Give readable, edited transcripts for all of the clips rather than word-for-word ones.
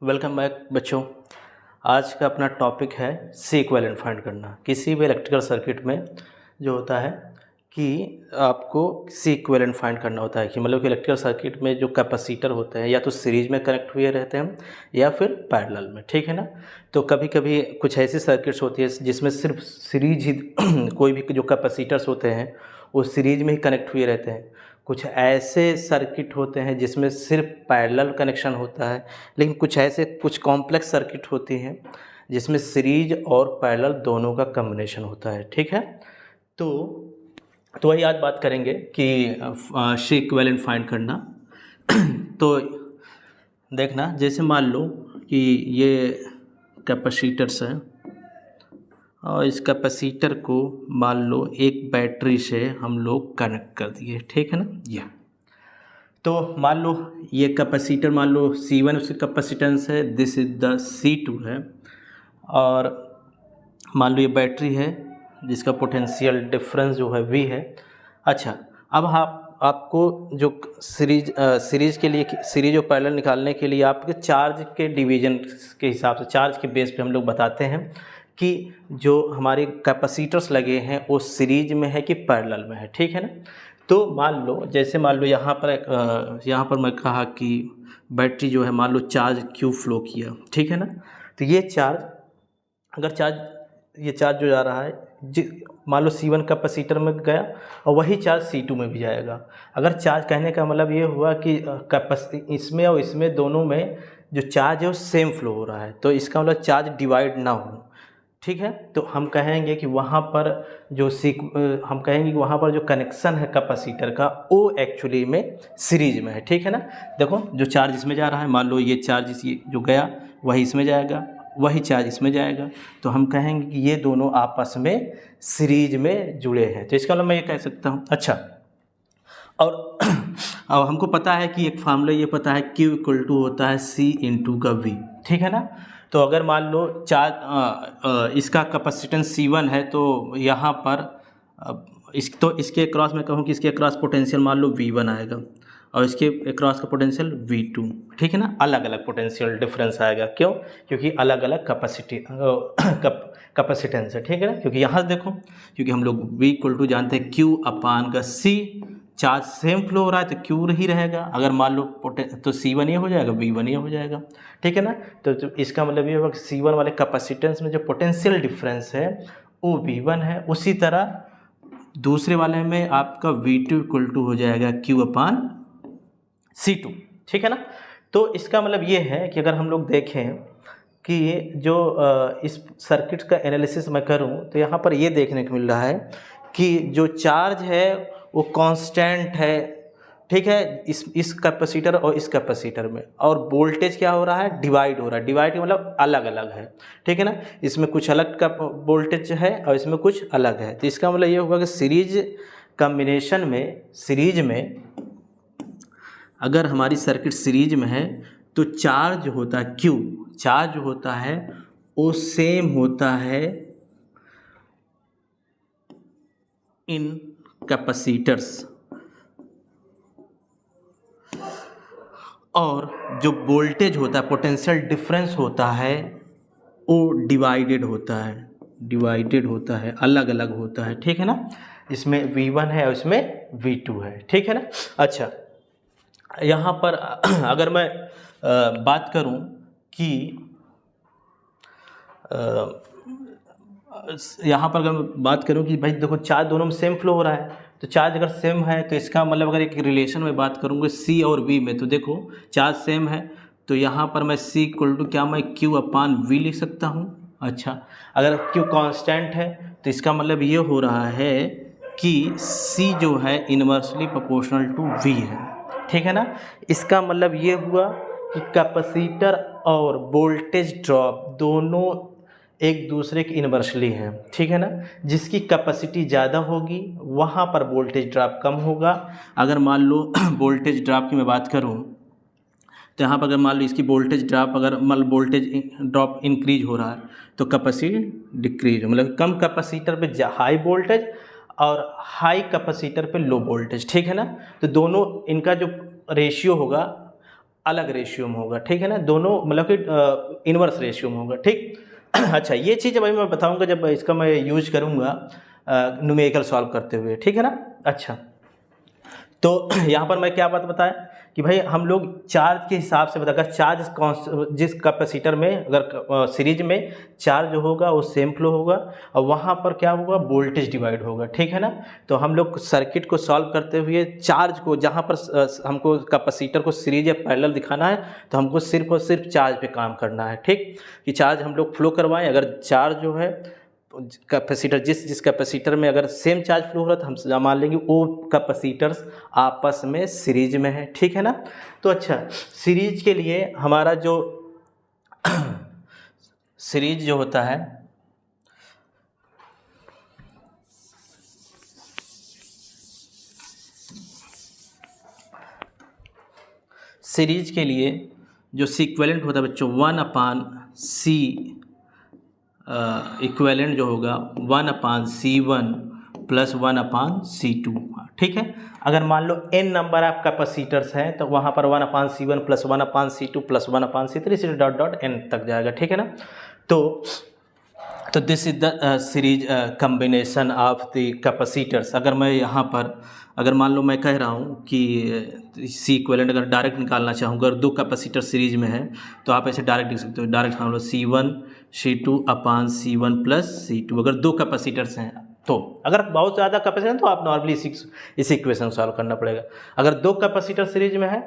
Welcome back बच्चों। आज का अपना टॉपिक है सी इक्विवेलेंट फाइंड करना। किसी भी इलेक्ट्रिकल सर्किट में जो होता है कि आपको सी इक्विवेलेंट फाइंड करना होता है कि मतलब कि इलेक्ट्रिकल सर्किट में जो कैपेसिटर होते हैं या तो सीरीज में कनेक्ट हुए रहते हैं या फिर पैरेलल में, ठीक है ना। तो कभी कभी कुछ ऐसी सर्किट्स होती है जिसमें सिर्फ सीरीज ही कोई भी जो कैपेसिटर्स होते हैं वो सीरीज में ही कनेक्ट हुए रहते हैं। कुछ ऐसे सर्किट होते हैं जिसमें सिर्फ पैरेलल कनेक्शन होता है, लेकिन कुछ कॉम्प्लेक्स सर्किट होती हैं जिसमें सीरीज और पैरेलल दोनों का कॉम्बिनेशन होता है, ठीक है। तो वही आज बात करेंगे कि सी इक्विवेलेंट फाइंड करना। तो देखना, जैसे मान लो कि ये कैपेसिटर्स है और इस कैपेसिटर को मान लो एक बैटरी से हम लोग कनेक्ट कर दिए, ठीक है ना। ये तो मान लो ये कैपेसिटर, मान लो C1 उसकी कैपेसिटेंस है, दिस इज द C2 है, और मान लो ये बैटरी है जिसका पोटेंशियल डिफरेंस जो है V है। अच्छा, अब आपको जो सीरीज के लिए सीरीज और पैरेलल निकालने के लिए आपके चार्ज के डिवीजन के हिसाब से, चार्ज के बेस पे हम लोग बताते हैं कि जो हमारे कैपेसिटर्स लगे हैं वो सीरीज में है कि पैरेलल में है, ठीक है ना। तो मान लो जैसे मान लो यहाँ पर मैं कहा कि बैटरी जो है मान लो चार्ज Q फ्लो किया, ठीक है ना। तो ये चार्ज जो जा रहा है मान लो C1 कैपेसिटर में गया और वही चार्ज C2 में भी जाएगा। अगर चार्ज, कहने का मतलब ये हुआ कि इसमें और इसमें दोनों में जो चार्ज है वो सेम फ्लो हो रहा है, तो इसका मतलब चार्ज डिवाइड ना हो, ठीक है। तो हम कहेंगे कि वहाँ पर जो कनेक्शन है कैपेसिटर का वो एक्चुअली में सीरीज में है, ठीक है ना। देखो जो चार्ज इसमें जा रहा है, मान लो ये चार्ज जो गया वही इसमें जाएगा, वही चार्ज इसमें जाएगा, तो हम कहेंगे कि ये दोनों आपस में सीरीज में जुड़े हैं। तो इसका मतलब मैं ये कह सकता हूँ। अच्छा, और अब हमको पता है कि एक फार्मूला ये पता है Q इक्वल टू होता है C इंटू का V, ठीक है ना। तो अगर मान लो चार्ज इसका कैपेसिटेंस C1 है तो यहाँ पर इसके अक्रॉस मैं कहूँ कि इसके अक्रॉस पोटेंशियल मान लो V1 आएगा और इसके अक्रॉस का पोटेंशियल V2, ठीक है ना। अलग अलग पोटेंशियल डिफरेंस आएगा, क्यों? क्योंकि अलग अलग कैपेसिटेंस है, ठीक है ना। क्योंकि यहाँ देखो, क्योंकि हम लोग V इक्वल टू जानते हैं Q अपान का C, चार्ज सेम फ्लो हो रहा है तो Q ही रहेगा। अगर मान लो तो C1 ये हो जाएगा, V1 ये हो जाएगा, ठीक है ना। तो इसका मतलब ये होगा कि C1 वाले कैपेसिटेंस में जो पोटेंशियल डिफरेंस है वो V1 है। उसी तरह दूसरे वाले में आपका V2 इक्वल टू हो जाएगा Q अपान C2, ठीक है ना। तो इसका मतलब ये है कि अगर हम लोग देखें कि जो इस सर्किट का एनालिसिस मैं करूं तो यहाँ पर ये देखने को मिल रहा है कि जो चार्ज है वो कांस्टेंट है, ठीक है, इस कैपेसिटर और इस कैपेसिटर में, और वोल्टेज क्या हो रहा है, डिवाइड हो रहा है। डिवाइड मतलब अलग अलग है, ठीक है ना। इसमें कुछ अलग का वोल्टेज है और इसमें कुछ अलग है। तो इसका मतलब ये होगा कि सीरीज कॉम्बिनेशन में, सीरीज में अगर हमारी सर्किट सीरीज में है तो चार्ज होता है Q, चार्ज होता है वो सेम होता है इन कैपेसिटर्स, और जो वोल्टेज होता है, पोटेंशियल डिफरेंस होता है वो डिवाइडेड होता है, अलग अलग होता है, ठीक है ना। इसमें V1 है और इसमें V2 है, ठीक है ना। अच्छा, यहाँ पर अगर मैं बात करूँ कि यहाँ पर अगर मैं बात करूँ कि भाई देखो चार्ज दोनों में सेम फ्लो हो रहा है, तो चार्ज अगर सेम है तो इसका मतलब अगर एक रिलेशन में बात करूँगा C और V में, तो देखो चार्ज सेम है तो यहाँ पर मैं C इक्वल टू क्या, मैं Q अपान V लिख सकता हूँ। अच्छा, अगर Q कांस्टेंट है तो इसका मतलब ये हो रहा है कि C जो है इनवर्सली प्रोपोर्शनल टू V है, ठीक है ना। इसका मतलब ये हुआ कि कैपेसिटर और वोल्टेज ड्रॉप दोनों एक दूसरे के इनवर्सली हैं, ठीक है ना। जिसकी कैपेसिटी ज़्यादा होगी वहाँ पर वोल्टेज ड्रॉप कम होगा। अगर मान लो वोल्टेज ड्रॉप की मैं बात करूँ तो यहाँ पर अगर मान लो इसकी वोल्टेज ड्रॉप, अगर मान लो वोल्टेज ड्रॉप इंक्रीज हो रहा है तो कैपेसिटी डिक्रीज, मतलब कम कैपेसिटर पे हाई वोल्टेज और हाई कैपेसिटर पे लो वोल्टेज, ठीक है ना। तो दोनों इनका जो रेशियो होगा अलग रेशियो में होगा, ठीक है ना, दोनों मतलब कि इन्वर्स रेशियो में होगा, ठीक। अच्छा, ये चीज़ भाई मैं बताऊंगा जब इसका मैं यूज करूंगा न्यूमेरिकल सॉल्व करते हुए, ठीक है ना। अच्छा, तो यहाँ पर मैं क्या बात बताया कि भाई हम लोग चार्ज के हिसाब से बताकर चार्ज जिस कैपेसिटर में अगर सीरीज में चार्ज जो होगा वो सेम फ्लो होगा और वहाँ पर क्या होगा, वोल्टेज डिवाइड होगा, ठीक है ना। तो हम लोग सर्किट को सॉल्व करते हुए चार्ज को जहाँ पर हमको कैपेसिटर को सीरीज या पैरेलल दिखाना है तो हमको सिर्फ और सिर्फ चार्ज पे काम करना है, ठीक, कि चार्ज हम लोग फ्लो करवाएं। अगर चार्ज जो है कैपेसिटर जिस कैपेसिटर में अगर सेम चार्ज फ्लो हो रहा है तो हम मान लेंगे वो कैपेसिटर्स आपस में सीरीज में है, ठीक है ना। तो अच्छा, सीरीज के लिए हमारा जो सीरीज जो होता है सीरीज के लिए जो सीक्वेलेंट होता है बच्चों 1/C इक्वेलेंट जो होगा 1/C1 प्लस 1/C2, ठीक है। अगर मान लो n नंबर ऑफ कैपेसिटर्स हैं तो वहाँ पर 1/C1 plus 1/C2 plus 1/C3 से डॉट डॉट n तक जाएगा, ठीक है ना। तो this is the series combination of the capacitors. अगर मैं यहाँ पर अगर मान लो मैं कह रहा हूँ कि सी इक्विवेलेंट अगर डायरेक्ट निकालना चाहूँगा, अगर दो कैपेसिटर सीरीज में है तो आप ऐसे डायरेक्ट लिख सकते हो, डायरेक्ट मान लो C1 प्लस C2 अगर दो कैपेसिटर्स हैं तो। अगर बहुत ज़्यादा कैपेसिटर तो आप नॉर्मली इस इक्वेशन सॉल्व करना पड़ेगा। अगर दो कैपेसिटर सीरीज में है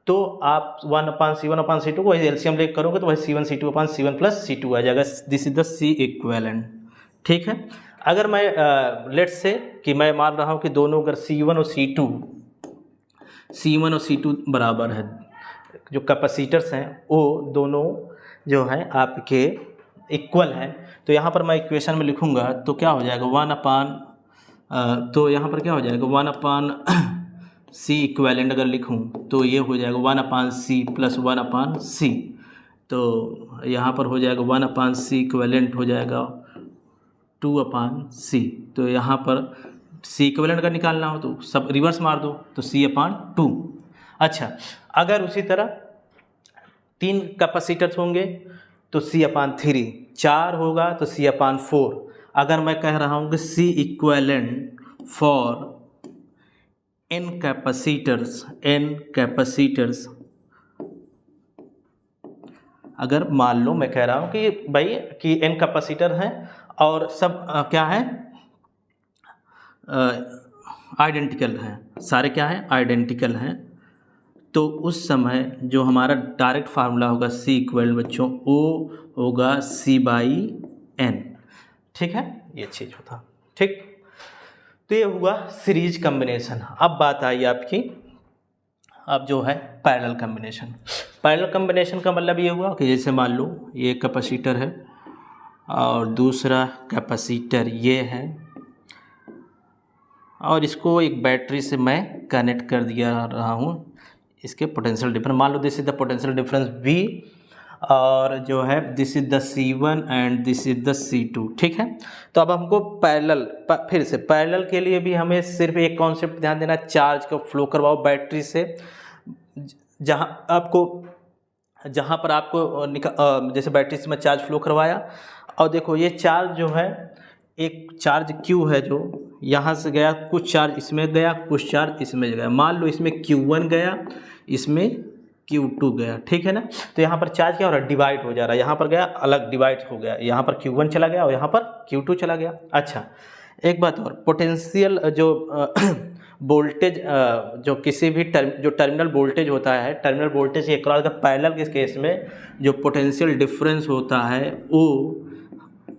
तो आप 1/C1/C2 को एलसीएम लेकर करोगे तो वही C1 प्लस C2 आ जाएगा। This is the C equivalent, ठीक है। अगर मैं लेट्स से कि मैं मान रहा हूँ कि दोनों अगर C1 और C2 बराबर है, जो कैपेसिटर्स हैं वो दोनों जो हैं आपके इक्वल हैं, तो यहाँ पर मैं इक्वेशन में लिखूँगा तो क्या हो जाएगा तो यहाँ पर क्या हो जाएगा 1/C इक्विवेलेंट अगर लिखूँ तो ये हो जाएगा 1/C प्लस 1/C। तो यहाँ पर हो जाएगा 1/C इक्विवेलेंट हो जाएगा 2/C। तो यहाँ पर C इक्विवेलेंट अगर निकालना हो तो सब रिवर्स मार दो तो C/2। अच्छा, अगर उसी तरह 3 कैपेसिटर्स होंगे तो C/3, 4 होगा तो C/4। अगर मैं कह रहा हूँ कि C equivalent for n capacitors, अगर मान लो मैं कह रहा हूँ कि भाई कि n कैपेसिटर हैं और सब क्या है आइडेंटिकल हैं, सारे क्या हैं आइडेंटिकल हैं, तो उस समय जो हमारा डायरेक्ट फार्मूला होगा C इक्वल बच्चों वो होगा C/n, ठीक है, ये चीज़ होता, ठीक। तो ये हुआ सीरीज कम्बिनेशन। अब बात आई आपकी अब जो है पैरेलल कम्बिनेशन। पैरेलल कम्बिनेशन का मतलब ये हुआ कि जैसे मान लो ये कैपेसिटर है और दूसरा कैपेसिटर ये है और इसको एक बैटरी से मैं कनेक्ट कर दिया रहा हूँ। इसके पोटेंशियल डिफरेंस मान लो this is the potential difference V और जो है this is the C1 and this is the C2, ठीक है। तो अब हमको पैरेलल फिर से पैरेलल के लिए भी हमें सिर्फ एक कॉन्सेप्ट ध्यान देना, चार्ज को फ्लो करवाओ बैटरी से जहाँ पर आपको जैसे बैटरी से मैं चार्ज फ्लो करवाया और देखो ये चार्ज जो है एक चार्ज Q है जो यहाँ से गया, कुछ चार्ज इसमें गया, कुछ चार्ज इसमें गया। मान लो इसमें Q1 गया, इसमें Q2 गया, ठीक है ना। तो यहाँ पर चार्ज क्या हो रहा है डिवाइड हो जा रहा है, यहाँ पर गया अलग डिवाइड हो गया, यहाँ पर Q1 चला गया और यहाँ पर Q2 चला गया। अच्छा, एक बात और, पोटेंशियल जो वोल्टेज जो किसी भी जो टर्मिनल वोल्टेज होता है, टर्मिनल वोल्टेज के अक्रॉस अगर पैरेलल के केस में जो पोटेंशियल डिफरेंस होता है वो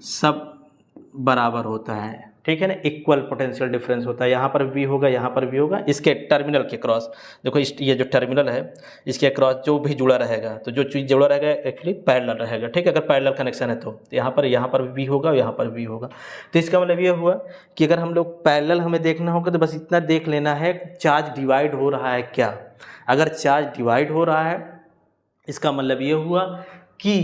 सब बराबर होता है, ठीक है ना, इक्वल पोटेंशियल डिफरेंस होता है। यहाँ पर भी होगा, यहाँ पर भी होगा, इसके टर्मिनल के क्रॉस देखो ये जो टर्मिनल है इसके क्रॉस जो भी जुड़ा रहेगा, तो जो चीज़ जुड़ा रहेगा एक्चुअली पैरेलल रहेगा, ठीक है। अगर पैरेलल कनेक्शन है तो यहाँ पर भी होगा, यहाँ पर भी होगा। तो इसका मतलब ये हुआ कि अगर हम लोग पैरेलल हमें देखना होगा तो बस इतना देख लेना है चार्ज डिवाइड हो रहा है क्या। अगर चार्ज डिवाइड हो रहा है इसका मतलब ये हुआ कि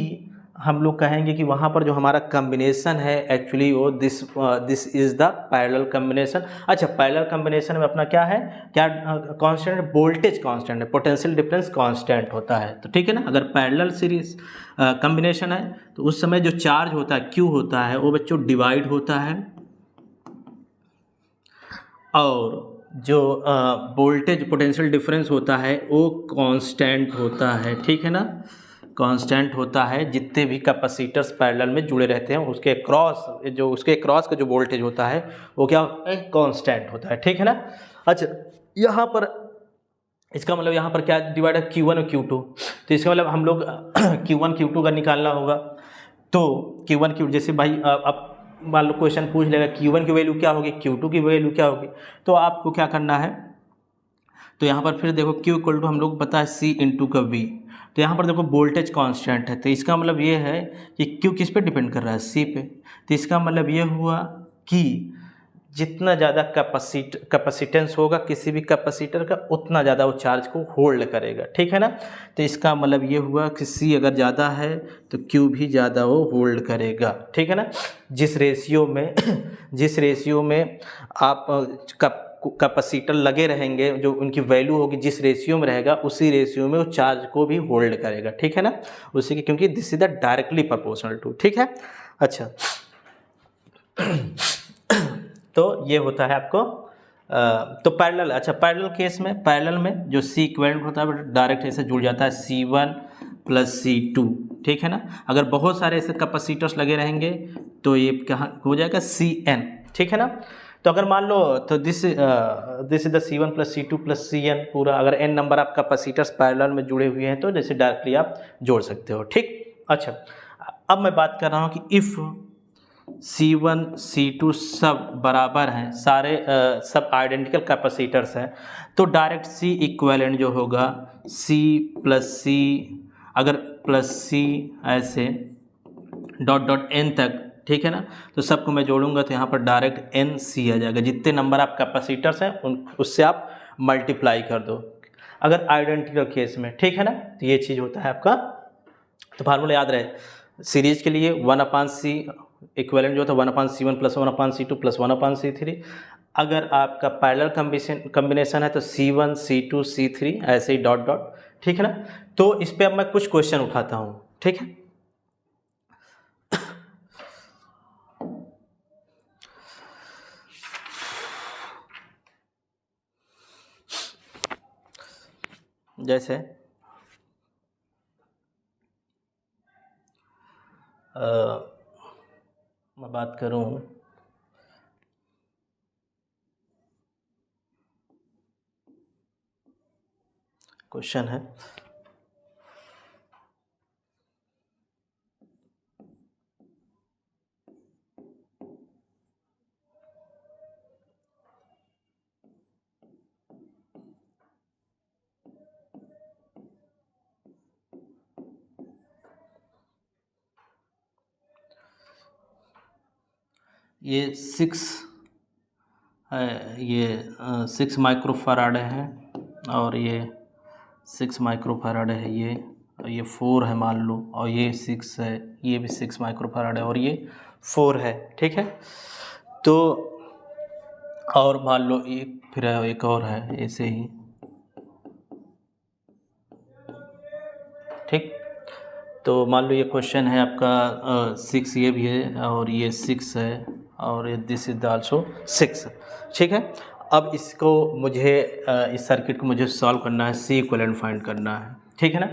हम लोग कहेंगे कि वहाँ पर जो हमारा कम्बिनेशन है एक्चुअली वो this is the parallel combination. अच्छा, पैरेलल कम्बिनेशन में अपना क्या है, क्या कांस्टेंट है, वोल्टेज कांस्टेंट है, पोटेंशियल डिफरेंस कांस्टेंट होता है। तो ठीक है ना, अगर पैरेलल सीरीज कम्बिनेशन है तो उस समय जो चार्ज होता है Q होता है वो बच्चों डिवाइड होता है, और जो वोल्टेज पोटेंशियल डिफरेंस होता है वो कांस्टेंट होता है। ठीक है ना, कांस्टेंट होता है। जितने भी कैपेसिटर्स पैरेलल में जुड़े रहते हैं उसके क्रॉस का जो वोल्टेज होता है वो क्या होता है, कांस्टेंट होता है। ठीक है ना। अच्छा, यहाँ पर इसका मतलब यहाँ पर क्या डिवाइड है, Q1 और Q2। तो इसका मतलब हम लोग Q1 Q2 का निकालना होगा। तो Q1 Q, जैसे भाई अब मान लो क्वेश्चन पूछ लेगा Q1 की वैल्यू क्या होगी, Q2 की वैल्यू क्या होगी, तो आपको क्या करना है, तो यहाँ पर फिर देखो Q इक्वल टू हम लोग पता है C इंटू का V। तो यहाँ पर देखो वोल्टेज कांस्टेंट है, तो इसका मतलब ये है कि Q किस पे डिपेंड कर रहा है, C पे। तो इसका मतलब ये हुआ कि जितना ज़्यादा कैपेसिटेंस होगा किसी भी कैपेसिटर का उतना ज़्यादा वो चार्ज को होल्ड करेगा। ठीक है ना। तो इसका मतलब ये हुआ कि C अगर ज़्यादा है तो Q भी ज़्यादा वो होल्ड करेगा। ठीक है ना। जिस रेशियो में आप कैपेसिटर लगे रहेंगे, जो उनकी वैल्यू होगी जिस रेशियो में रहेगा उसी रेशियो में वो चार्ज को भी होल्ड करेगा। ठीक है ना, उसी की, क्योंकि this is the directly proportional to. ठीक है। अच्छा तो ये होता है आपको तो पैरेलल। अच्छा, पैरेलल केस में, पैरेलल में जो C इक्विवेलेंट होता है डायरेक्ट ऐसे जुड़ जाता है C1 प्लस C2। ठीक है ना। अगर बहुत सारे ऐसे कैपेसिटर्स लगे रहेंगे तो ये क्या हो जाएगा, Cn। ठीक है ना। तो अगर मान लो तो this is the C1 plus C2 plus Cn पूरा, अगर n नंबर आप कैपेसिटर्स पैरेलल में जुड़े हुए हैं तो जैसे डायरेक्टली आप जोड़ सकते हो। ठीक। अच्छा, अब मैं बात कर रहा हूँ कि इफ़ C1 C2 सब बराबर हैं, सारे सब आइडेंटिकल कैपेसिटर्स हैं, तो डायरेक्ट C इक्विवेलेंट जो होगा C प्लस C, अगर प्लस C ऐसे डॉट डॉट n तक। ठीक है ना। तो सबको मैं जोड़ूंगा तो यहाँ पर डायरेक्ट NC आ जाएगा। जितने नंबर आप कैपेसिटर्स हैं उससे आप मल्टीप्लाई कर दो अगर आइडेंटिकल केस में। ठीक है ना। तो ये चीज़ होता है आपका। तो फार्मूला याद रहे, सीरीज के लिए 1/C इक्विवेलेंट जो होता है 1/C1 plus 1/C2 plus 1/C3। अगर आपका पैरेलल कम्बिनेशन है तो C1 C2 C3 ऐसे ही डॉट डॉट। ठीक है ना। तो इस पर अब मैं कुछ क्वेश्चन उठाता हूँ। ठीक है। जैसे मैं बात करूं, क्वेश्चन है ये 6 है, ये 6 माइक्रोफैराड है, और ये 6 माइक्रोफैराड है, ये 4 है मान लो, और ये 6 है, ये भी 6 माइक्रोफैराड है, और ये 4 है। ठीक है। तो और मान लो फिर एक और है ऐसे ही। ठीक। तो मान लो ये क्वेश्चन है आपका 6, ये भी है, और ये 6 है, और ये दिस इज आल्सो 6। ठीक है। अब इसको मुझे इस सर्किट को मुझे सॉल्व करना है, C इक्विवेलेंट फाइंड करना है। ठीक है ना।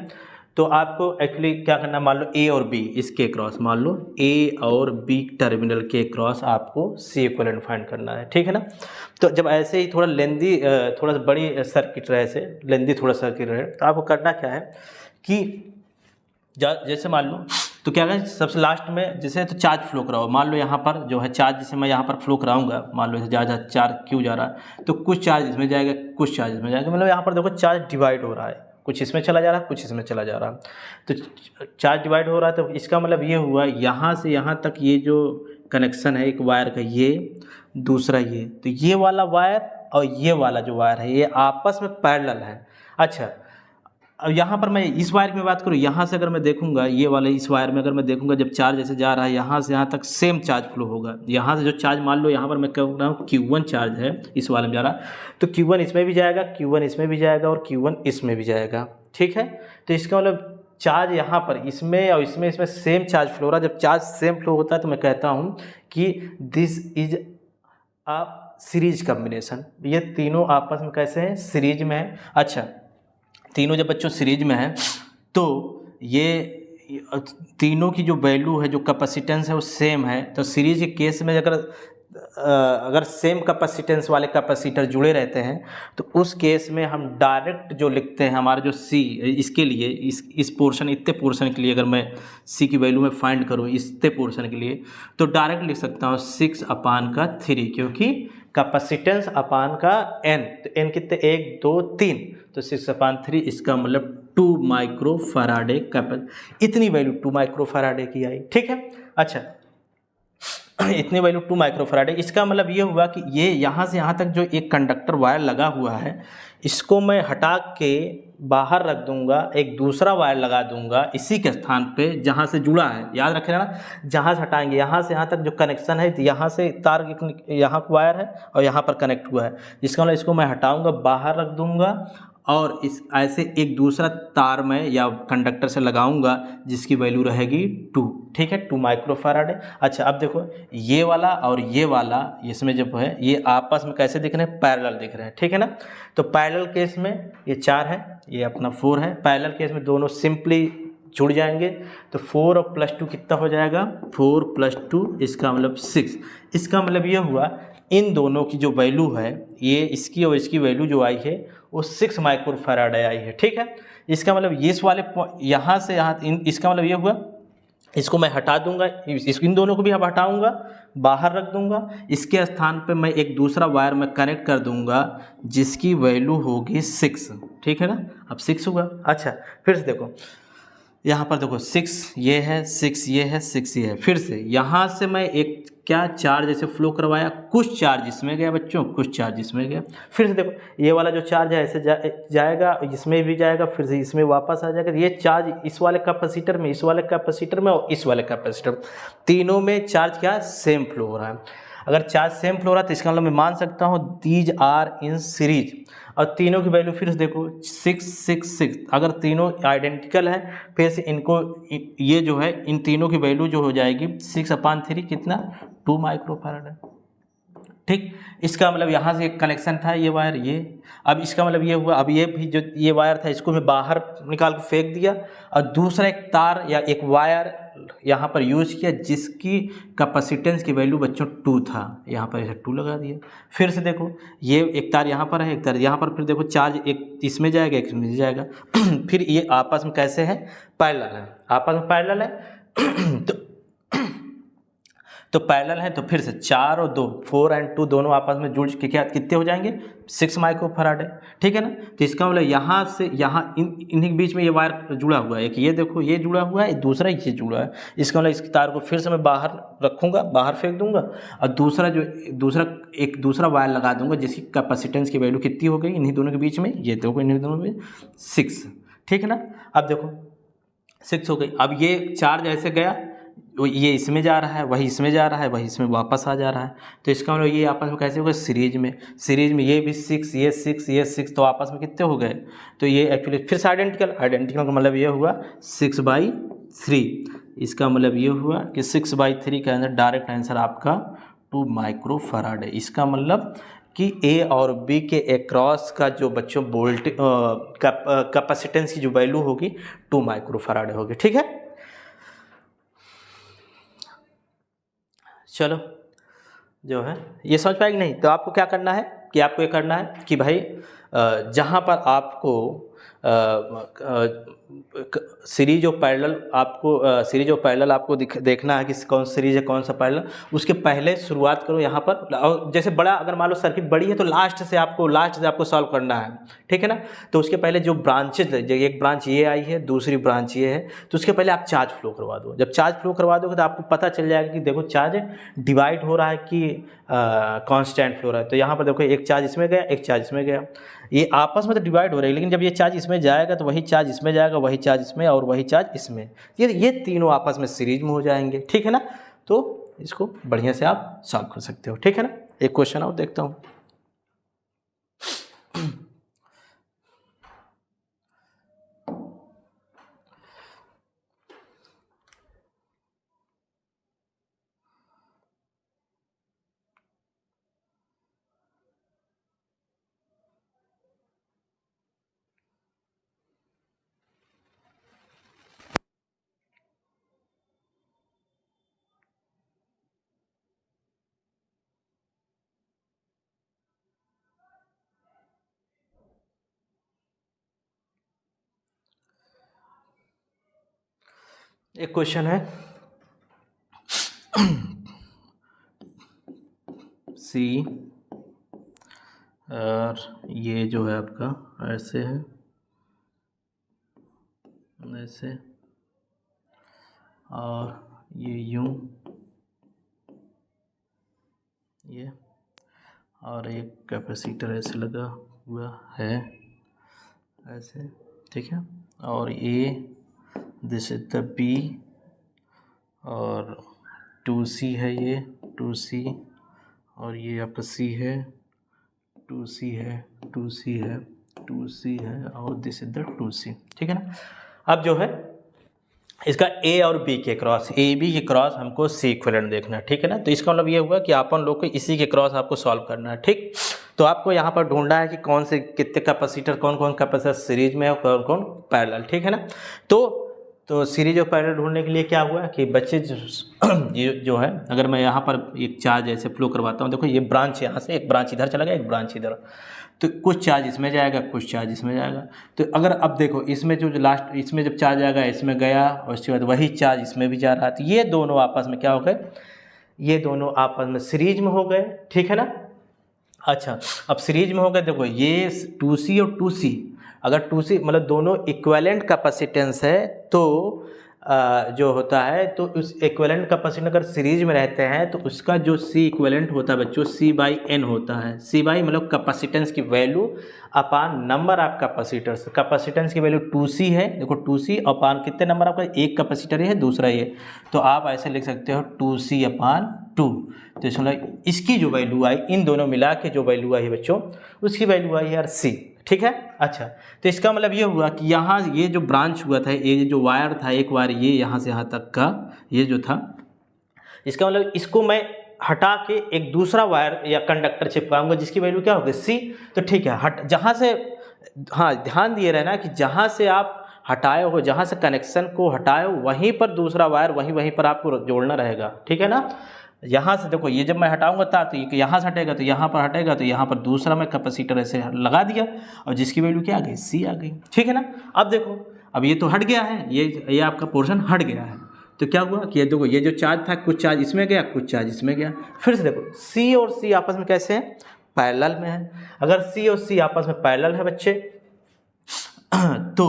तो आपको एक्चुअली क्या करना है, मान लो A और B इसके क्रॉस, मान लो A और B टर्मिनल के क्रॉस आपको C इक्विवेलेंट फाइंड करना है। ठीक है ना। तो जब ऐसे ही थोड़ा लेंदी, थोड़ा बड़ी सर्किट रहे, ऐसे लेंदी थोड़ा सर्किट रहे, तो आपको करना क्या है कि जैसे मान लो तो क्या है, सबसे लास्ट में जैसे तो चार्ज फ्लो कराओ, मान लो यहाँ पर जो है चार्ज, जैसे मैं यहाँ पर फ्लो कराऊंगा, मान लो जहाँ चार्ज क्यों जा रहा है, तो कुछ चार्ज इसमें जाएगा, कुछ चार्ज इसमें जाएगा, मतलब यहाँ पर देखो चार्ज डिवाइड हो रहा है, कुछ इसमें चला जा रहा है, कुछ इसमें चला जा रहा है। तो चार्ज डिवाइड हो रहा है, तो इसका मतलब ये हुआ यहाँ से यहाँ तक ये जो कनेक्शन है एक वायर का, ये दूसरा ये, तो ये वाला वायर और ये वाला जो वायर है ये आपस में पैरेलल है। अच्छा, अब यहाँ पर मैं इस वायर की बात करूँ, यहाँ से अगर मैं देखूँगा ये वाले इस वायर में अगर मैं देखूँगा जब चार्ज ऐसे जा रहा है यहाँ से यहाँ तक सेम चार्ज फ्लो होगा। यहाँ से जो चार्ज मान लो यहाँ पर मैं कह रहा हूँ Q1 चार्ज है इस वाले में जा रहा, तो Q1 इसमें भी जाएगा, Q1 इसमें भी जाएगा और Q1 इसमें भी जाएगा। ठीक है, तो इसका मतलब चार्ज यहाँ पर इसमें और इसमें सेम चार्ज फ्लो हो रहा है। जब चार्ज सेम फ्लो होता है तो मैं कहता हूँ कि this is a series combination. ये तीनों आपस में कैसे हैं, सीरीज में है। अच्छा, तीनों जब बच्चों सीरीज में है तो ये तीनों की जो वैल्यू है, जो कैपेसिटेंस है वो सेम है। तो सीरीज के केस में अगर सेम कैपेसिटेंस वाले कैपेसिटर जुड़े रहते हैं तो उस केस में हम डायरेक्ट जो लिखते हैं हमारा जो C, इसके लिए इस पोर्शन इतने पोर्शन के लिए अगर मैं C की वैल्यू में फाइंड करूँ इतने पोर्शन के लिए तो डायरेक्ट लिख सकता हूँ 6/3, क्योंकि कैपेसिटेंस अपान का n, तो n कितने 1 2 3, तो 6/3 इसका मतलब 2 माइक्रोफैराडे इतनी वैल्यू 2 माइक्रोफैराडे की आई। ठीक है, अच्छा इतनी वैल्यू 2 माइक्रोफैराडे। इसका मतलब ये हुआ कि ये यहाँ से यहाँ तक जो एक कंडक्टर वायर लगा हुआ है इसको मैं हटा के बाहर रख दूंगा, एक दूसरा वायर लगा दूंगा इसी के स्थान पे जहाँ से जुड़ा है। याद रख लेना, जहाँ से हटाएंगे यहाँ से यहाँ तक जो कनेक्शन है, यहाँ से तार यहाँ वायर है और यहाँ पर कनेक्ट हुआ है, जिसका मतलब इसको मैं हटाऊंगा, बाहर रख दूंगा और इस ऐसे एक दूसरा तार में या कंडक्टर से लगाऊंगा जिसकी वैल्यू रहेगी 2। ठीक है, 2 माइक्रोफैराडे। अच्छा, अब देखो ये वाला और ये वाला इसमें जब है ये आपस में कैसे दिख रहे हैं, पैरेलल दिख रहे हैं। ठीक है ना, तो पैरेलल केस में ये 4 है, ये अपना 4 है। पैरेलल केस में दोनों सिंपली जुड़ जाएंगे तो 4 और +2 कितना हो जाएगा, 4 + 2 इसका मतलब 6। इसका मतलब ये हुआ इन दोनों की जो वैल्यू है, ये इसकी और इसकी वैल्यू जो आई है वो 6 माइक्रोफैराडे आई है। ठीक है, इसका मतलब इस वाले यहाँ से यहाँ इसका मतलब ये हुआ, इसको मैं हटा दूंगा, इन दोनों को भी अब हटाऊंगा, बाहर रख दूंगा, इसके स्थान पे मैं एक दूसरा वायर में कनेक्ट कर दूंगा जिसकी वैल्यू होगी 6। ठीक है ना, अब 6 हुआ। अच्छा, फिर से देखो यहाँ पर देखो 6 ये है, 6 ये है, 6 ये है। फिर से यहाँ से मैं एक क्या चार्ज ऐसे फ्लो करवाया, कुछ चार्ज इसमें गया बच्चों, कुछ चार्ज इसमें गया। फिर से देखो ये वाला जो चार्ज है ऐसे जाएगा, इसमें भी जाएगा, फिर से इसमें वापस आ जाएगा। ये चार्ज इस वाले कैपेसिटर में, इस वाले कैपेसिटर में और इस वाले कैपेसिटर, तीनों में चार्ज क्या सेम फ्लो हो रहा है। अगर चार्ज सेम फ्लो हो रहा है तो इसका मतलब मैं मान सकता हूँ दीज आर इन सीरीज। और तीनों की वैल्यू फिर से देखो 6 6 6, अगर तीनों आइडेंटिकल है फिर से इनको ये जो है इन तीनों की वैल्यू जो हो जाएगी 6/3 कितना, 2 माइक्रोफैराड है। ठीक, इसका मतलब यहाँ से एक कनेक्शन था ये वायर, ये अब इसका मतलब ये हुआ, अब ये भी जो ये वायर था इसको मैं बाहर निकाल के फेंक दिया और दूसरा एक तार या एक वायर यहाँ पर यूज़ किया जिसकी कैपेसिटेंस की वैल्यू बच्चों 2 था, यहाँ पर ऐसे 2 लगा दिया। फिर से देखो ये एक तार यहाँ पर है, एक तार यहाँ पर, फिर देखो चार्ज एक इसमें जाएगा एक इसमें जाएगा फिर ये आपस में कैसे है, पैरेलल है, आपस में पैरेलल है तो पैरेलल है, तो फिर से 4 और 2 4 और 2 दोनों आपस में जुड़ के क्या कितने हो जाएंगे, 6 माइक्रोफैराड है। ठीक है ना, तो इसका मतलब यहाँ से यहाँ इन्हीं के बीच में ये वायर जुड़ा हुआ है, एक ये देखो ये जुड़ा हुआ है, दूसरा ये जुड़ा है। इसका मतलब इस तार को फिर से मैं बाहर रखूँगा, बाहर फेंक दूंगा और एक दूसरा वायर लगा दूंगा जिसकी कैपेसिटेंस की वैल्यू कितनी हो गई इन्हीं दोनों के बीच में, ये देखो इन्हीं दोनों में 6। ठीक है ना, अब देखो 6 हो गई। अब ये चार्ज ऐसे गया, ये इसमें जा रहा है, वही इसमें जा रहा है, वही इसमें वापस आ जा रहा है, तो इसका मतलब ये आपस में कैसे होगा, सीरीज में ये भी 6 ये 6 ये 6, तो आपस में कितने हो गए, तो ये एक्चुअली फिर से आइडेंटिकल का मतलब ये हुआ 6/3। इसका मतलब ये हुआ कि 6/3 का आंसर, डायरेक्ट आंसर आपका 2 माइक्रोफैराड है। इसका मतलब कि ए और बी के एक्रॉस का जो बच्चों वोल्टेज कैपेसिटेंस की जो वैल्यू होगी 2 माइक्रोफैराड होगी। ठीक है, चलो जो है ये समझ पाएगी नहीं, तो आपको क्या करना है कि आपको ये करना है कि भाई जहाँ पर आपको सीरीज ऑफ पैरेलल आपको देखना है कि कौन सीरीज है कौन सा पैरेलल, उसके पहले शुरुआत करो यहाँ पर। और जैसे बड़ा अगर मान लो सर्किट बड़ी है तो लास्ट से आपको सॉल्व करना है। ठीक है ना, तो उसके पहले जो ब्रांचेज, एक ब्रांच ये आई है, दूसरी ब्रांच ये है, तो उसके पहले आप चार्ज फ्लो करवा दो। जब चार्ज फ्लो करवा दोगे तो आपको पता चल जाएगा कि देखो चार्ज डिवाइड हो रहा है कि कांस्टेंट फ्लो हो रहा है। तो यहाँ पर देखो एक चार्ज इसमें गया, एक चार्ज इसमें गया। ये आपस में तो डिवाइड हो रही है, लेकिन जब ये चार्ज इसमें जाएगा तो वही चार्ज इसमें जाएगा, वही चार्ज इसमें और वही चार्ज इसमें, ये तीनों आपस में सीरीज में हो जाएंगे, ठीक है ना। तो इसको बढ़िया से आप सॉल्व कर सकते हो, ठीक है ना। एक क्वेश्चन और देखता हूँ। एक क्वेश्चन है सी और ये जो है आपका ऐसे है, ऐसे, और ये यूं, ये, और एक कैपेसिटर ऐसे लगा हुआ है ऐसे, ठीक है। और ये दिस इज द बी, और 2C है, ये 2C, और ये आपका C है, 2C है, 2C है, 2C है, और दिस इज द 2C, ठीक है ना। अब जो है इसका A और B के क्रॉस, ए बी के क्रॉस हमको C इक्विवेलेंट देखना है, ठीक है ना। तो इसका मतलब ये हुआ कि अपन लोग को इसी के क्रॉस आपको सॉल्व करना है, ठीक। तो आपको यहाँ पर ढूंढना है कि कौन से कितने कैपेसिटर, कौन कौन कैपेसिटर सीरीज में है और कौन कौन पैरेलल, ठीक है ना। तो सीरीज और पैरेलल ढूंढने के लिए क्या हुआ कि बच्चे ये जो है, अगर मैं यहाँ पर एक चार्ज ऐसे फ्लो करवाता हूँ, देखो ये ब्रांच यहाँ से, एक ब्रांच इधर चला गया, एक ब्रांच इधर, तो कुछ चार्ज इसमें जाएगा, कुछ चार्ज इसमें जाएगा। तो अगर अब देखो इसमें जो लास्ट, इसमें जब चार्ज आएगा इसमें गया, और उसके बाद वही चार्ज इसमें भी जा रहा है, तो ये दोनों आपस में क्या हो गए, ये दोनों आपस में सीरीज में हो गए, ठीक है ना। अच्छा, अब सीरीज में हो गए, देखो ये 2C और 2C, अगर 2C मतलब दोनों इक्विवेलेंट कैपेसिटेंस है, तो जो होता है, तो उस इक्विवेलेंट कैपेसिटेंस अगर सीरीज में रहते हैं तो उसका जो C इक्विवेलेंट होता है बच्चों, C/N होता है। C/, मतलब कैपेसिटेंस की value upon number of capacitors. Capacitance की वैल्यू 2C है, देखो 2C अपान कितने नंबर आपका, एक कैपेसिटर है, दूसरा ये, तो आप ऐसे लिख सकते हो 2C/2। तो इसमें इसकी जो वैल्यू आई, इन दोनों मिला के जो वैल्यू आई है बच्चों, उसकी वैल्यू आई यार C, ठीक है। अच्छा, तो इसका मतलब ये हुआ कि यहाँ ये जो ब्रांच हुआ था, ये जो वायर था, एक वायर ये यहाँ से यहाँ तक का ये जो था, इसका मतलब इसको मैं हटा के एक दूसरा वायर या कंडक्टर चिपकाऊंगा जिसकी वैल्यू क्या होगी, C। तो ठीक है, जहाँ से, हाँ ध्यान दिए रहना कि जहाँ से आप हटाए हो, जहाँ से कनेक्शन को हटाए हो, वहीं पर दूसरा वायर वहीं पर आपको जोड़ना रहेगा, ठीक है ना। यहाँ से देखो, ये जब मैं हटाऊंगा तो यहाँ से हटेगा, तो यहाँ पर हटेगा, तो यहाँ पर दूसरा मैं कैपेसिटर ऐसे लगा दिया, और जिसकी वैल्यू क्या आ गई, C आ गई, ठीक है ना। अब देखो, अब ये तो हट गया है, ये आपका पोर्शन हट गया है, तो क्या हुआ कि ये देखो, ये जो चार्ज था, कुछ चार्ज इसमें गया, कुछ चार्ज इसमें गया। फिर से देखो, C और C आपस में कैसे हैं, पैरेलल में है। अगर C और C आपस में पैरेलल है बच्चे, तो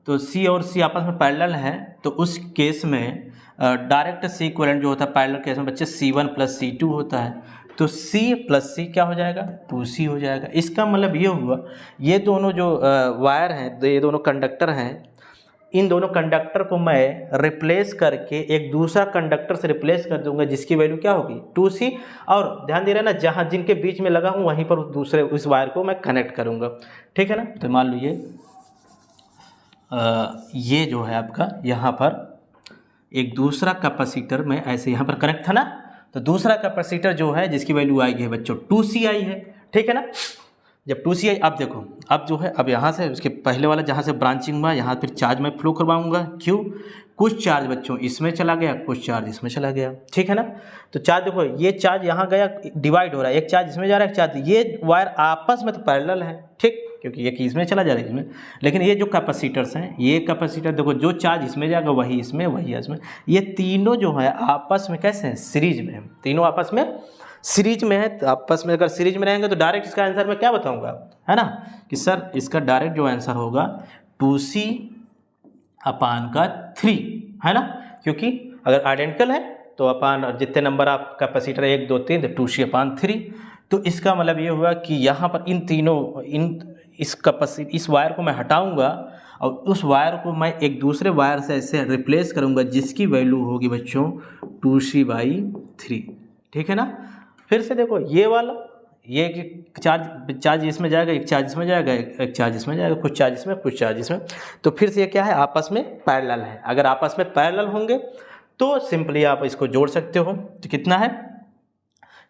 C और C आपस में पैरेलल है, तो उस केस में डायरेक्ट C इक्विवेलेंट जो होता है पैरेलल केस में बच्चे, C1 + C2 होता है, तो C + C क्या हो जाएगा, 2C हो जाएगा। इसका मतलब ये हुआ, ये दोनों जो वायर हैं, ये दोनों कंडक्टर हैं, इन दोनों कंडक्टर को मैं रिप्लेस करके एक दूसरा कंडक्टर से रिप्लेस कर दूंगा जिसकी वैल्यू क्या होगी, 2C। और ध्यान दे रहे ना, जहाँ जिनके बीच में लगा हूँ वहीं पर दूसरे उस वायर को मैं कनेक्ट करूँगा, ठीक है ना। तो मान लो ये जो है आपका, यहाँ पर एक दूसरा कैपेसिटर में ऐसे यहाँ पर कनेक्ट था ना, तो दूसरा कैपेसिटर जो है जिसकी वैल्यू आई है बच्चों 2C आई है, ठीक है ना। जब 2C आई, अब देखो, अब जो है, अब यहाँ से उसके पहले वाला जहाँ से ब्रांचिंग हुआ, यहाँ फिर चार्ज मैं फ्लो करवाऊंगा, क्यों, कुछ चार्ज बच्चों इसमें चला गया, कुछ चार्ज इसमें चला गया, ठीक है ना। तो चार्ज देखो, ये चार्ज यहाँ गया, डिवाइड हो रहा है, एक चार्ज इसमें जा रहा है, एक चार्ज, ये वायर आपस में तो पैरेलल है, ठीक, क्योंकि ये इसमें चला जा रहा है इसमें, लेकिन ये जो कैपेसिटर्स हैं, ये कैपेसिटर देखो, जो चार्ज इसमें जाएगा वही इसमें, वही इसमें, ये तीनों जो है आपस में कैसे हैं, सीरीज में है, तीनों आपस में सीरीज में है। तो आपस में अगर सीरीज में रहेंगे तो डायरेक्ट इसका आंसर मैं क्या बताऊंगा, है ना, कि सर इसका डायरेक्ट जो आंसर होगा 2C/3, है ना, क्योंकि अगर आइडेंटिकल है तो अपान जितने नंबर आप कैपेसिटर 1 2 3, तो 2C/3। तो इसका मतलब ये हुआ कि यहाँ पर इन तीनों इस वायर को मैं हटाऊंगा और उस वायर को मैं एक दूसरे वायर से ऐसे रिप्लेस करूंगा जिसकी वैल्यू होगी बच्चों 2c/3। ठीक है ना। फिर से देखो ये वाला, ये कि चार्ज इसमें जाएगा, एक चार्ज इसमें जाएगा, एक चार्ज इसमें जाएगा, कुछ चार्ज इसमें, कुछ चार्ज इसमें। तो फिर से ये क्या है, आपस में पैरेलल है। अगर आपस में पैरेलल होंगे तो सिंपली आप इसको जोड़ सकते हो। तो कितना है,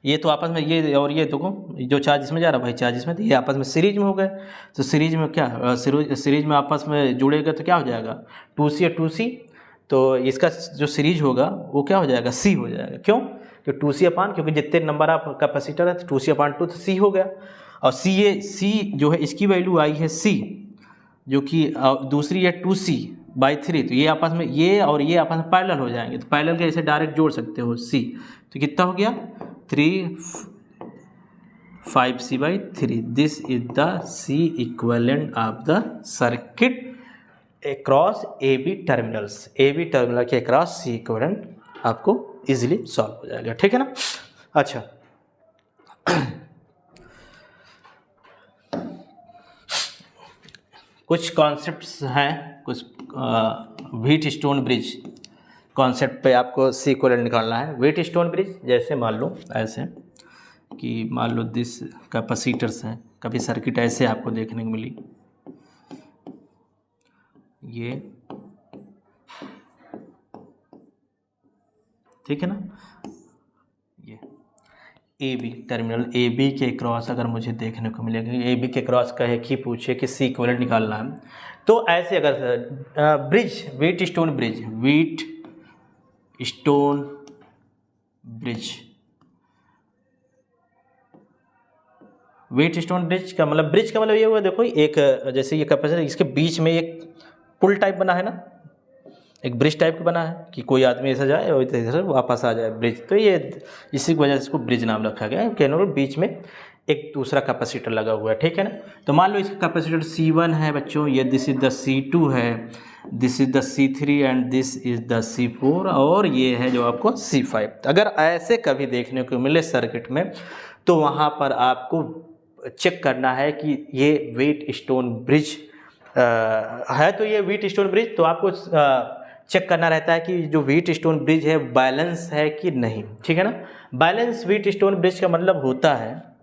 ये तो आपस में ये और ये देखो, जो चार्ज इसमें जा रहा है भाई चार्ज इसमें, तो ये आपस में सीरीज में हो गए। तो सीरीज में क्या, सीरीज में आपस में जुड़ेगा तो क्या हो जाएगा 2c और 2c। तो इसका जो सीरीज होगा वो क्या हो जाएगा, c हो जाएगा। क्यों, कि 2c/, क्योंकि जितने नंबर ऑफ कैपेसिटर है तो 2c/2 तो c हो गया। और c जो है इसकी वैल्यू आई है c, जो कि दूसरी है 2c/3। तो ये आपस में, ये और ये आपस में पैरेलल हो जाएंगे। तो पैरेलल के ऐसे डायरेक्ट जोड़ सकते हो c। तो कितना हो गया 5c/3। This is the c equivalent of the circuit across AB terminals. AB terminal के अक्रॉस c इक्विवेलेंट आपको इजीली सॉल्व हो जाएगा। ठीक है ना। अच्छा, कुछ कॉन्सेप्ट्स हैं, कुछ व्हीटस्टोन ब्रिज कॉन्सेप्ट पे आपको c इक्विवेलेंट निकालना है। व्हीटस्टोन ब्रिज जैसे मान लो ऐसे कि मान लो दिस कैपेसिटर्स हैं, कभी सर्किट ऐसे आपको देखने को मिली, ये ठीक है ना, ये AB टर्मिनल AB के क्रॉस अगर मुझे देखने को मिलेगा, AB के क्रॉस कहे कि पूछे कि c इक्विवेलेंट निकालना है, तो ऐसे अगर ब्रिज, व्हीटस्टोन ब्रिज का मतलब ये हुआ, देखो एक जैसे ये कैपेसिटर, इसके बीच में एक पुल टाइप बना है ना, एक ब्रिज टाइप का बना है कि कोई आदमी ऐसा जाए और इधर वापस आ जाए ब्रिज। तो ये इसी की वजह से इसको ब्रिज नाम रखा गया है। केवल बीच में एक दूसरा कैपेसिटर लगा हुआ है। ठीक है ना। तो मान लो इसका कैपेसिटर C1 है बच्चों, ये दिस इज द C2 है, this is the C3 and this is the C4, और ये है जो आपको C5। अगर ऐसे कभी देखने को मिले सर्किट में तो वहाँ पर आपको चेक करना है कि ये व्हीटस्टोन ब्रिज है। तो ये व्हीटस्टोन ब्रिज, तो आपको चेक करना रहता है कि जो व्हीटस्टोन ब्रिज है बैलेंस है कि नहीं। ठीक है ना। बैलेंस व्हीटस्टोन ब्रिज का मतलब होता है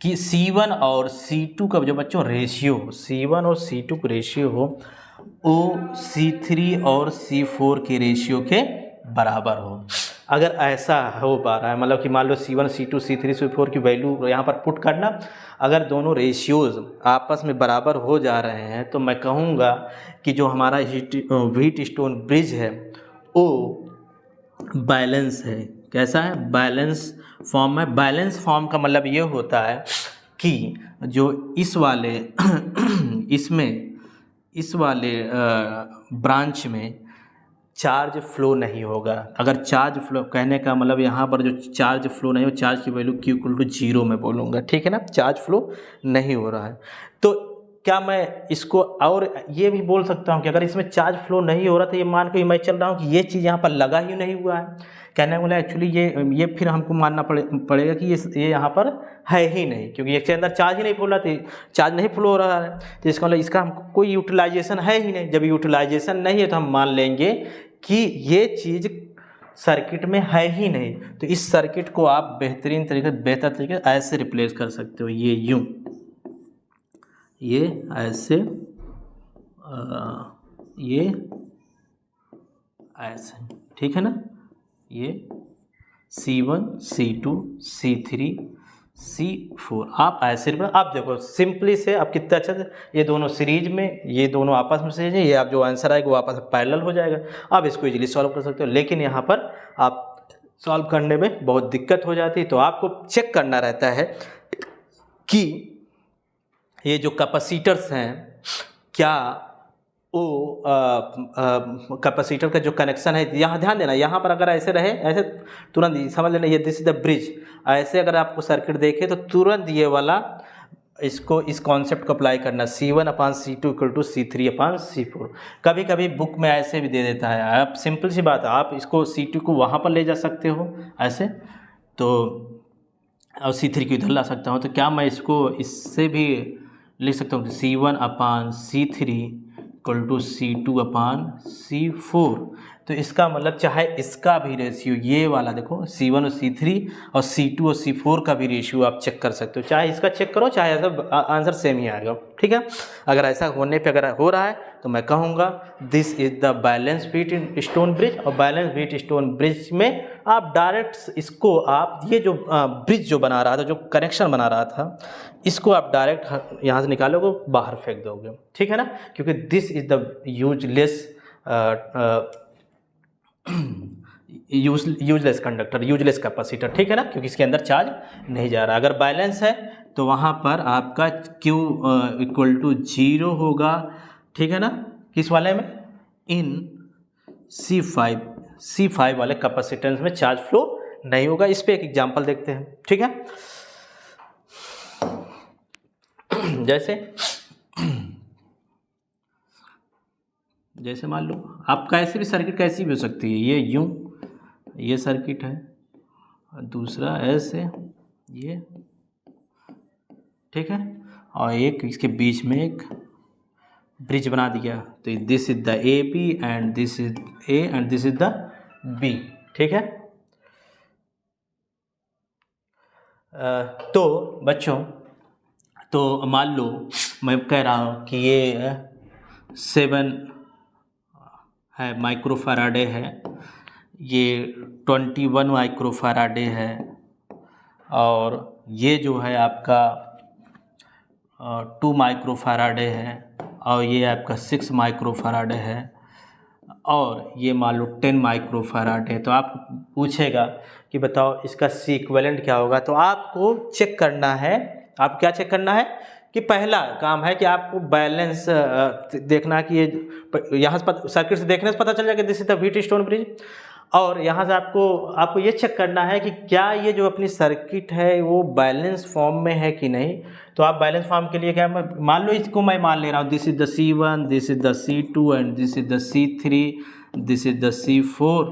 कि C1 और C2 का जो बच्चों रेशियो, C1 और C2 का रेशियो हो वो C3 और C4 के रेशियो के बराबर हो। अगर ऐसा हो पा रहा है, मतलब कि मान लो C1, C2, C3, C4 की वैल्यू यहाँ पर पुट करना, अगर दोनों रेशियोज आपस में बराबर हो जा रहे हैं तो मैं कहूँगा कि जो हमारा व्हीटस्टोन ब्रिज है वो बैलेंस है। कैसा है, बैलेंस फॉर्म है। बैलेंस फॉर्म का मतलब ये होता है कि जो इस वाले ब्रांच में चार्ज फ्लो नहीं होगा। अगर चार्ज फ्लो कहने का मतलब यहाँ पर जो चार्ज फ्लो नहीं हो, चार्ज की वैल्यू Q = 0 में बोलूँगा। ठीक है ना। चार्ज फ्लो नहीं हो रहा है तो क्या मैं इसको और ये भी बोल सकता हूँ कि अगर इसमें चार्ज फ्लो नहीं हो रहा तो ये मान के मैं चल रहा हूँ कि ये चीज़ यहाँ पर लगा ही नहीं हुआ है। कहने वाला एक्चुअली ये फिर हमको मानना पड़ेगा कि ये यहाँ पर है ही नहीं, क्योंकि इसके अंदर चार्ज ही नहीं फ्लो रहा, चार्ज नहीं फ्लो हो रहा है। तो इसका मतलब इसका हमको कोई यूटिलाइजेशन है ही नहीं। जब यूटिलाइजेशन नहीं है तो हम मान लेंगे कि ये चीज़ सर्किट में है ही नहीं। तो इस सर्किट को आप बेहतर तरीके से ऐसे रिप्लेस कर सकते हो, ये यूँ, ये ऐसे, ये ऐसे। ठीक है ना। ये C1, C2, C3, C4 आप ऐसे आप देखो सिंपली से आप कितना अच्छा से, ये दोनों सीरीज में, ये दोनों आपस में सीरीज है, ये आप जो आंसर आएगा वो आपस में पैरेलल हो जाएगा। आप इसको इजीली सॉल्व कर सकते हो। लेकिन यहाँ पर आप सॉल्व करने में बहुत दिक्कत हो जाती है। तो आपको चेक करना रहता है कि ये जो कैपेसिटर्स हैं क्या वो कैपेसिटर का जो कनेक्शन है, यहाँ ध्यान देना, यहाँ पर अगर ऐसे रहे, ऐसे तुरंत समझ लेना ये दिस इज द ब्रिज। ऐसे अगर आपको सर्किट देखे तो तुरंत ये वाला इस कॉन्सेप्ट को अप्लाई करना, C1/C2 = C3/C4। कभी कभी बुक में ऐसे भी दे देता है। आप सिंपल सी बात है, आप इसको C2 को वहाँ पर ले जा सकते हो ऐसे, तो और C3 को इधर ला सकता हूँ। तो क्या मैं इसको इससे भी लिख सकता हूँ C1/C3 = C2/C4। तो इसका मतलब चाहे इसका भी रेशियो, ये वाला देखो C1 और C3 और C2 और C4 का भी रेशियो आप चेक कर सकते हो, चाहे इसका चेक करो चाहे ऐसा, आंसर सेम ही आएगा। ठीक है, अगर ऐसा होने पे अगर हो रहा है तो मैं कहूँगा this is the balance beat in stone bridge. और बैलेंस बीट स्टोन ब्रिज में आप डायरेक्ट इसको, आप ये जो ब्रिज जो बना रहा था, जो कनेक्शन बना रहा था, इसको आप डायरेक्ट यहाँ से निकालोगे, बाहर फेंक दोगे। ठीक है ना, क्योंकि this is the useless conductor, useless capacitor. ठीक है ना, क्योंकि इसके अंदर चार्ज नहीं जा रहा। अगर बैलेंस है तो वहाँ पर आपका Q = 0 होगा। ठीक है ना, किस वाले में, इन C5 वाले कैपेसिटेंस में चार्ज फ्लो नहीं होगा। इस पे एक एग्जांपल देखते हैं। ठीक है, जैसे मान लो आप कैसे भी सर्किट कैसी भी हो सकती है, ये यूं, ये सर्किट है, दूसरा ऐसे ये, ठीक है, और एक इसके बीच में एक ब्रिज बना दिया, तो this is the AB and this is A and this is the B। ठीक है, तो बच्चों, तो मान लो मैं कह रहा हूँ कि ये 7 है माइक्रोफैराडे है, ये 21 माइक्रोफैराडे है, और ये जो है आपका 2 माइक्रोफैराडे है, और ये आपका 6 माइक्रोफैराडे है, और ये मान लो 10 माइक्रोफैराडे है। तो आप पूछेगा कि बताओ इसका C इक्विवेलेंट क्या होगा। तो आपको चेक करना है, आप क्या चेक करना है कि पहला काम है कि आपको बैलेंस देखना कि ये यहाँ से सर्किट से देखने से पता चल जाएगा this is the Wheatstone bridge, और यहाँ से आपको ये चेक करना है कि क्या ये जो अपनी सर्किट है वो बैलेंस फॉर्म में है कि नहीं। तो आप बैलेंस फॉर्म के लिए क्या, मान लो इसको मैं मान ले रहा हूँ this is the C1, this is the C2 and this is the C3, this is the C4।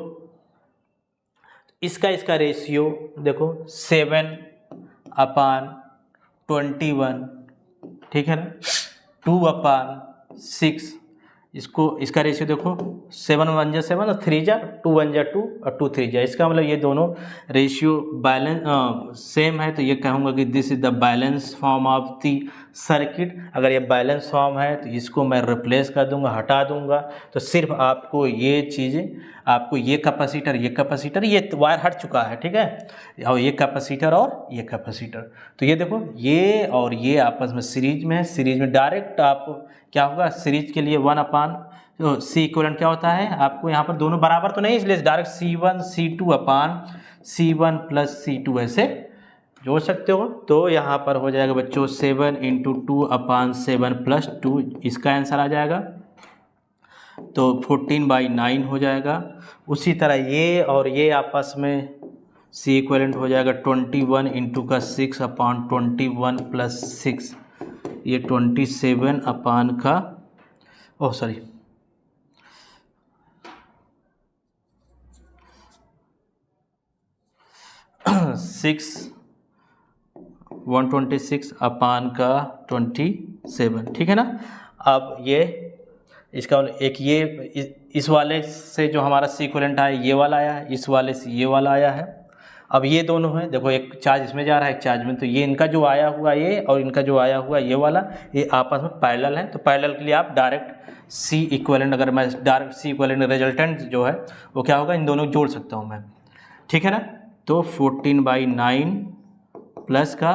इसका रेशियो देखो 7/21, ठीक है ना, 2/6, इसका रेशियो देखो 7 1 जा 7 और 3 जा 2 1 जा 2 और 2 3 जा। इसका मतलब ये दोनों रेशियो बैलेंस सेम है, तो ये कहूँगा कि this is the balance form of the circuit. अगर ये बैलेंस फॉर्म है तो इसको मैं रिप्लेस कर दूंगा, हटा दूंगा, तो सिर्फ आपको ये चीज़ें, आपको ये कैपेसिटर ये वायर हट चुका है, ठीक है, और ये कैपेसिटर और ये कैपेसिटर, तो ये देखो ये और ये आपस में सीरीज में है। सीरीज में डायरेक्ट आप क्या होगा, सीरीज के लिए 1/, तो C इक्विवेलेंट क्या होता है, आपको यहाँ पर दोनों बराबर तो नहीं, इसलिए डायरेक्ट C1 C2/C1 + C2 ऐसे जोड़ सकते हो। तो यहाँ पर हो जाएगा बच्चों 7 × 2/7 + 2, इसका आंसर आ जाएगा, तो 14/9 हो जाएगा। उसी तरह ये और ये आपस में C इक्विवेलेंट हो जाएगा 21 × 6/21 + 6, ये 27 का 126/27, ठीक है ना। अब ये इसका एक ये इस वाले से जो हमारा C इक्विवेलेंट आया ये वाला आया है, इस वाले से ये वाला आया है। अब ये दोनों है, देखो एक चार्ज इसमें जा रहा है एक चार्ज में, तो ये इनका जो आया हुआ ये और इनका जो आया हुआ ये वाला, ये आपस में पैरेलल है। तो पैरेलल के लिए आप डायरेक्ट C इक्विवेलेंट, अगर मैं डायरेक्ट C इक्विवेलेंट रिजल्टेंट जो है वो क्या होगा, इन दोनों को जोड़ सकता हूँ मैं, ठीक है ना। तो 14/9 प्लस का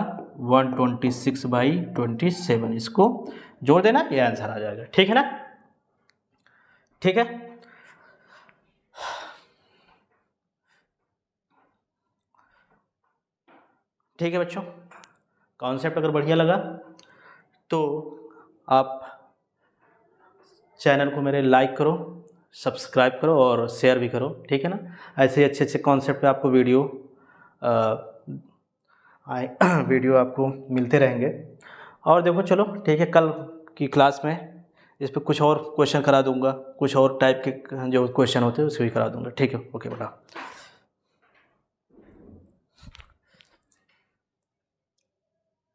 126/27, इसको जोड़ देना, ये आंसर आ जाएगा, ठीक है ना। ठीक है, ठीक है बच्चों, कॉन्सेप्ट अगर बढ़िया लगा तो आप चैनल को मेरे लाइक करो, सब्सक्राइब करो और शेयर भी करो, ठीक है ना। ऐसे अच्छे कॉन्सेप्ट पे आपको वीडियो आपको मिलते रहेंगे। और देखो चलो ठीक है, कल की क्लास में इस पर कुछ और क्वेश्चन करा दूंगा, कुछ और टाइप के जो क्वेश्चन होते हैं उसको भी करा दूंगा, ठीक है। ओके बेटा।